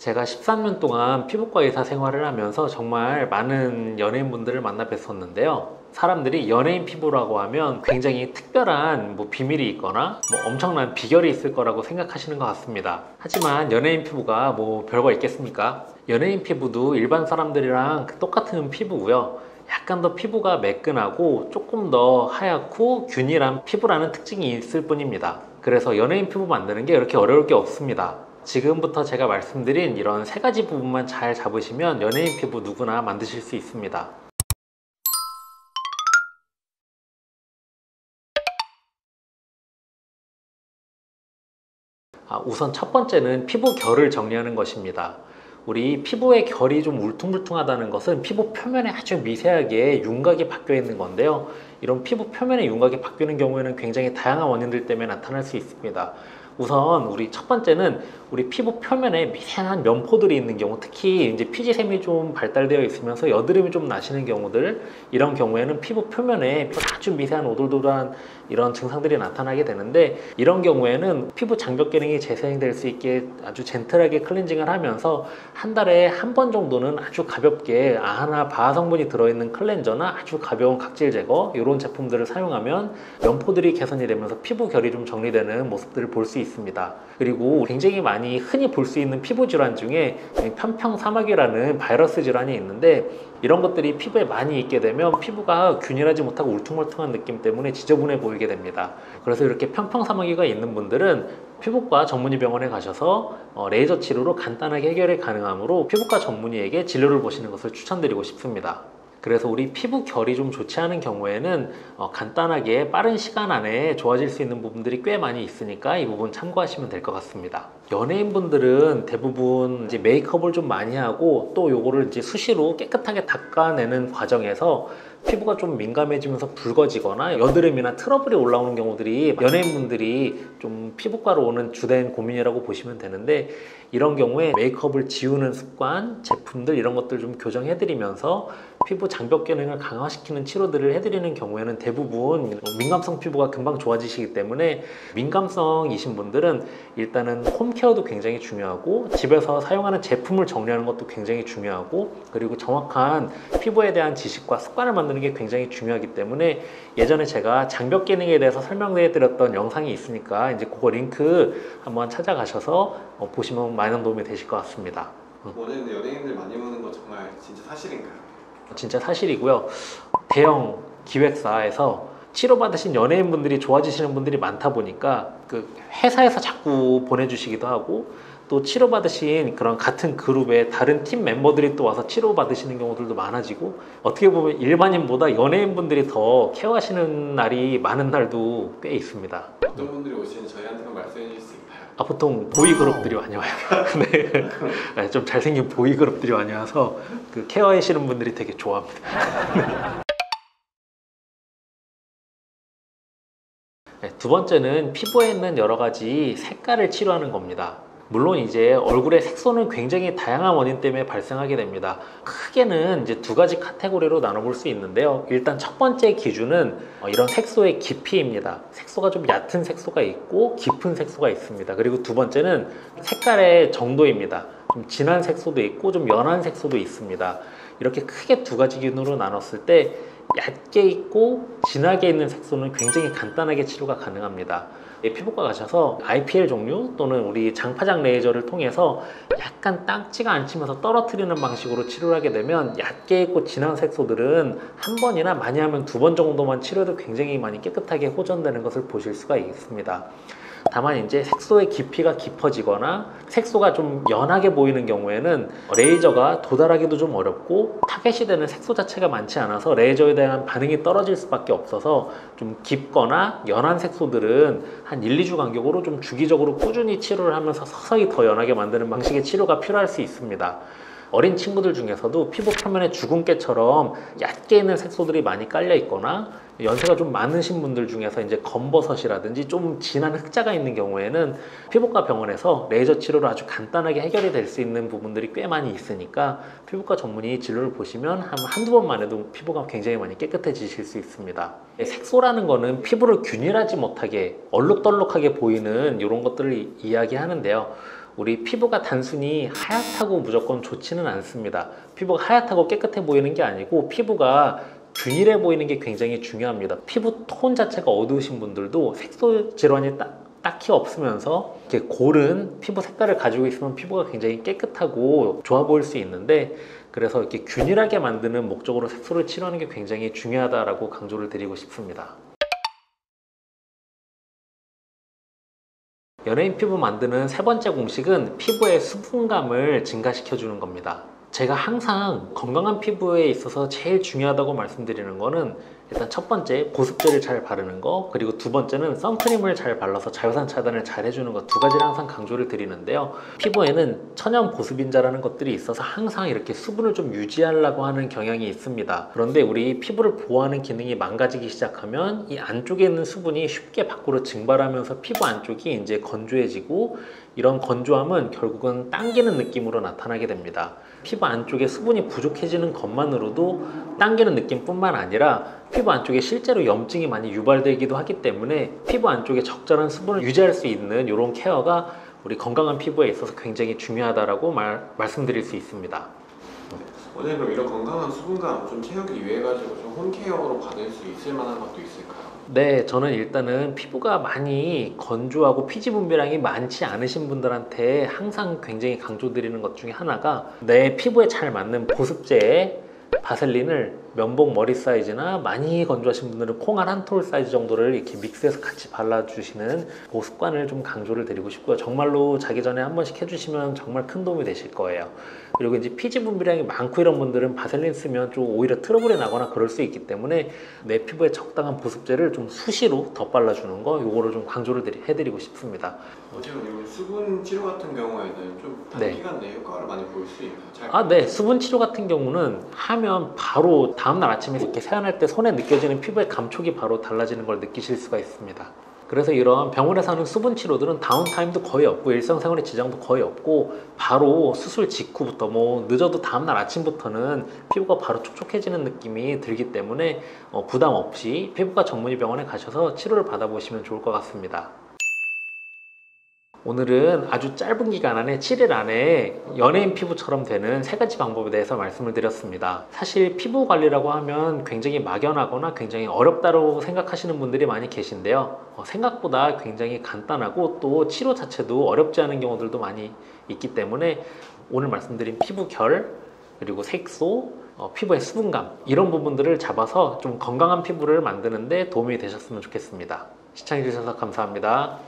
제가 13년 동안 피부과 의사 생활을 하면서 정말 많은 연예인분들을 만나 뵀었는데요. 사람들이 연예인 피부라고 하면 굉장히 특별한 비밀이 있거나 엄청난 비결이 있을 거라고 생각하시는 것 같습니다. 하지만 연예인 피부가 별거 있겠습니까? 연예인 피부도 일반 사람들이랑 똑같은 피부고요. 약간 더 피부가 매끈하고 조금 더 하얗고 균일한 피부라는 특징이 있을 뿐입니다. 그래서 연예인 피부 만드는 게 이렇게 어려울 게 없습니다. 지금부터 제가 말씀드린 이런 세 가지 부분만 잘 잡으시면 연예인 피부 누구나 만드실 수 있습니다. 우선 첫 번째는 피부 결을 정리하는 것입니다. 우리 피부의 결이 좀 울퉁불퉁하다는 것은 피부 표면에 아주 미세하게 윤곽이 바뀌어 있는 건데요. 이런 피부 표면에 윤곽이 바뀌는 경우에는 굉장히 다양한 원인들 때문에 나타날 수 있습니다. 우선 우리 첫 번째는 우리 피부 표면에 미세한 면포들이 있는 경우, 특히 이제 피지샘이 좀 발달되어 있으면서 여드름이 좀 나시는 경우들, 이런 경우에는 피부 표면에 아주 미세한 오돌도돌한 이런 증상들이 나타나게 되는데, 이런 경우에는 피부 장벽 기능이 재생될 수 있게 아주 젠틀하게 클렌징을 하면서 한 달에 한 번 정도는 아주 가볍게 아하나 바하 성분이 들어있는 클렌저나 아주 가벼운 각질 제거, 이런 제품들을 사용하면 면포들이 개선이 되면서 피부 결이 좀 정리되는 모습들을 볼 수 있습니다. 그리고 굉장히 많이 흔히 볼 수 있는 피부 질환 중에 편평사막이라는 바이러스 질환이 있는데, 이런 것들이 피부에 많이 있게 되면 피부가 균일하지 못하고 울퉁불퉁한 느낌 때문에 지저분해 보이게 됩니다. 그래서 이렇게 편평사마귀가 있는 분들은 피부과 전문의 병원에 가셔서 레이저 치료로 간단하게 해결이 가능하므로 피부과 전문의에게 진료를 보시는 것을 추천드리고 싶습니다. 그래서 우리 피부 결이 좀 좋지 않은 경우에는 간단하게 빠른 시간 안에 좋아질 수 있는 부분들이 꽤 많이 있으니까 이 부분 참고하시면 될 것 같습니다. 연예인분들은 대부분 이제 메이크업을 좀 많이 하고 또 요거를 이제 수시로 깨끗하게 닦아내는 과정에서 피부가 좀 민감해지면서 붉어지거나 여드름이나 트러블이 올라오는 경우들이 연예인분들이 좀 피부과로 오는 주된 고민이라고 보시면 되는데, 이런 경우에 메이크업을 지우는 습관, 제품들 이런 것들 좀 교정해드리면서 피부 장벽 기능을 강화시키는 치료들을 해드리는 경우에는 대부분 민감성 피부가 금방 좋아지시기 때문에, 민감성이신 분들은 일단은 홈케어도 굉장히 중요하고 집에서 사용하는 제품을 정리하는 것도 굉장히 중요하고, 그리고 정확한 피부에 대한 지식과 습관을 만드는 게 굉장히 중요하기 때문에, 예전에 제가 장벽 기능에 대해서 설명해 드렸던 영상이 있으니까 이제 그거 링크 한번 찾아가셔서 보시면 많은 도움이 되실 것 같습니다. 원래는 연예인들 많이 오는 거 정말 진짜 사실인가요? 진짜 사실이고요. 대형 기획사에서 치료받으신 연예인분들이 좋아지시는 분들이 많다 보니까 그 회사에서 자꾸 보내주시기도 하고, 또 치료받으신 그런 같은 그룹의 다른 팀 멤버들이 또 와서 치료받으시는 경우들도 많아지고, 어떻게 보면 일반인보다 연예인분들이 더 케어하시는 날이 많은 날도 꽤 있습니다. 어떤 분들이 오시는지 저희한테만 말씀해 주실 수 있나요? 보통 보이그룹들이 많이 와요. 네. 좀 잘생긴 보이그룹들이 많이 와서 그 케어하시는 분들이 되게 좋아합니다. 네, 두 번째는 피부에 있는 여러 가지 색깔을 치료하는 겁니다. 물론 이제 얼굴의 색소는 굉장히 다양한 원인 때문에 발생하게 됩니다. 크게는 이제 두 가지 카테고리로 나눠볼 수 있는데요. 일단 첫 번째 기준은 이런 색소의 깊이입니다. 색소가 좀 얕은 색소가 있고 깊은 색소가 있습니다. 그리고 두 번째는 색깔의 정도입니다. 좀 진한 색소도 있고 좀 연한 색소도 있습니다. 이렇게 크게 두 가지 기준으로 나눴을 때 얕게 있고 진하게 있는 색소는 굉장히 간단하게 치료가 가능합니다. 피부과 가셔서 IPL 종류 또는 우리 장파장 레이저를 통해서 약간 딱지가 안 치면서 떨어뜨리는 방식으로 치료를 하게 되면 얕게 있고 진한 색소들은 한 번이나 많이 하면 두 번 정도만 치료해도 굉장히 많이 깨끗하게 호전되는 것을 보실 수가 있습니다. 다만 이제 색소의 깊이가 깊어지거나 색소가 좀 연하게 보이는 경우에는 레이저가 도달하기도 좀 어렵고 타겟이 되는 색소 자체가 많지 않아서 레이저에 대한 반응이 떨어질 수밖에 없어서, 좀 깊거나 연한 색소들은 한 1, 2주 간격으로 좀 주기적으로 꾸준히 치료를 하면서 서서히 더 연하게 만드는 방식의 치료가 필요할 수 있습니다. 어린 친구들 중에서도 피부 표면에 주근깨처럼 얕게 있는 색소들이 많이 깔려 있거나, 연세가 좀 많으신 분들 중에서 이제 검버섯이라든지 좀 진한 흑자가 있는 경우에는 피부과 병원에서 레이저 치료로 아주 간단하게 해결이 될 수 있는 부분들이 꽤 많이 있으니까 피부과 전문의 진료를 보시면 한두 번만 해도 피부가 굉장히 많이 깨끗해지실 수 있습니다. 색소라는 거는 피부를 균일하지 못하게 얼룩덜룩하게 보이는 이런 것들을 이야기하는데요. 우리 피부가 단순히 하얗다고 무조건 좋지는 않습니다. 피부가 하얗다고 깨끗해 보이는 게 아니고 피부가 균일해 보이는 게 굉장히 중요합니다. 피부 톤 자체가 어두우신 분들도 색소 질환이 딱히 없으면서 이렇게 고른 피부 색깔을 가지고 있으면 피부가 굉장히 깨끗하고 좋아 보일 수 있는데, 그래서 이렇게 균일하게 만드는 목적으로 색소를 치료하는 게 굉장히 중요하다라고 강조를 드리고 싶습니다. 연예인 피부 만드는 세 번째 공식은 피부의 수분감을 증가시켜 주는 겁니다. 제가 항상 건강한 피부에 있어서 제일 중요하다고 말씀드리는 거는 일단 첫 번째 보습제를 잘 바르는 거, 그리고 두 번째는 선크림을 잘 발라서 자외선 차단을 잘 해주는 것, 두 가지를 항상 강조를 드리는데요. 피부에는 천연 보습인자라는 것들이 있어서 항상 이렇게 수분을 좀 유지하려고 하는 경향이 있습니다. 그런데 우리 피부를 보호하는 기능이 망가지기 시작하면 이 안쪽에 있는 수분이 쉽게 밖으로 증발하면서 피부 안쪽이 이제 건조해지고, 이런 건조함은 결국은 당기는 느낌으로 나타나게 됩니다. 피부 안쪽에 수분이 부족해지는 것만으로도 당기는 느낌뿐만 아니라 피부 안쪽에 실제로 염증이 많이 유발되기도 하기 때문에 피부 안쪽에 적절한 수분을 유지할 수 있는 이런 케어가 우리 건강한 피부에 있어서 굉장히 중요하다고 말씀드릴 수 있습니다. 원장님, 그럼 이런 건강한 수분감 좀 채우기 위해 가지고 좀 홈케어로 받을 수 있을 만한 것도 있을까요? 네, 저는 일단은 피부가 많이 건조하고 피지 분비량이 많지 않으신 분들한테 항상 굉장히 강조드리는 것 중에 하나가, 내 피부에 잘 맞는 보습제에 바셀린을 면봉 머리 사이즈나 많이 건조하신 분들은 콩알 한 톨 사이즈 정도를 이렇게 믹스해서 같이 발라주시는 그 습관을 좀 강조를 드리고 싶고요. 정말로 자기 전에 한 번씩 해주시면 정말 큰 도움이 되실 거예요. 그리고 이제 피지 분비량이 많고 이런 분들은 바셀린 쓰면 좀 오히려 트러블이 나거나 그럴 수 있기 때문에 내 피부에 적당한 보습제를 좀 수시로 덧발라주는 거, 요거를 좀 강조를 해드리고 싶습니다. 어쨌든 이런 수분 치료 같은 경우에는 좀 단기간 내에 효과를 많이 볼 수 있나요? 네. 수분 치료 같은 경우는 하면 바로 다음날 아침에 이렇게 세안할 때 손에 느껴지는 피부의 감촉이 바로 달라지는 걸 느끼실 수가 있습니다. 그래서 이런 병원에서 하는 수분 치료들은 다운타임도 거의 없고 일상생활에 지장도 거의 없고, 바로 수술 직후부터 늦어도 다음날 아침부터는 피부가 바로 촉촉해지는 느낌이 들기 때문에 부담 없이 피부과 전문의 병원에 가셔서 치료를 받아보시면 좋을 것 같습니다. 오늘은 아주 짧은 기간 안에 7일 안에 연예인 피부처럼 되는 세 가지 방법에 대해서 말씀을 드렸습니다. 사실 피부 관리라고 하면 굉장히 막연하거나 굉장히 어렵다고 생각하시는 분들이 많이 계신데요. 생각보다 굉장히 간단하고 또 치료 자체도 어렵지 않은 경우들도 많이 있기 때문에 오늘 말씀드린 피부 결, 그리고 색소, 피부의 수분감, 이런 부분들을 잡아서 좀 건강한 피부를 만드는 데 도움이 되셨으면 좋겠습니다. 시청해주셔서 감사합니다.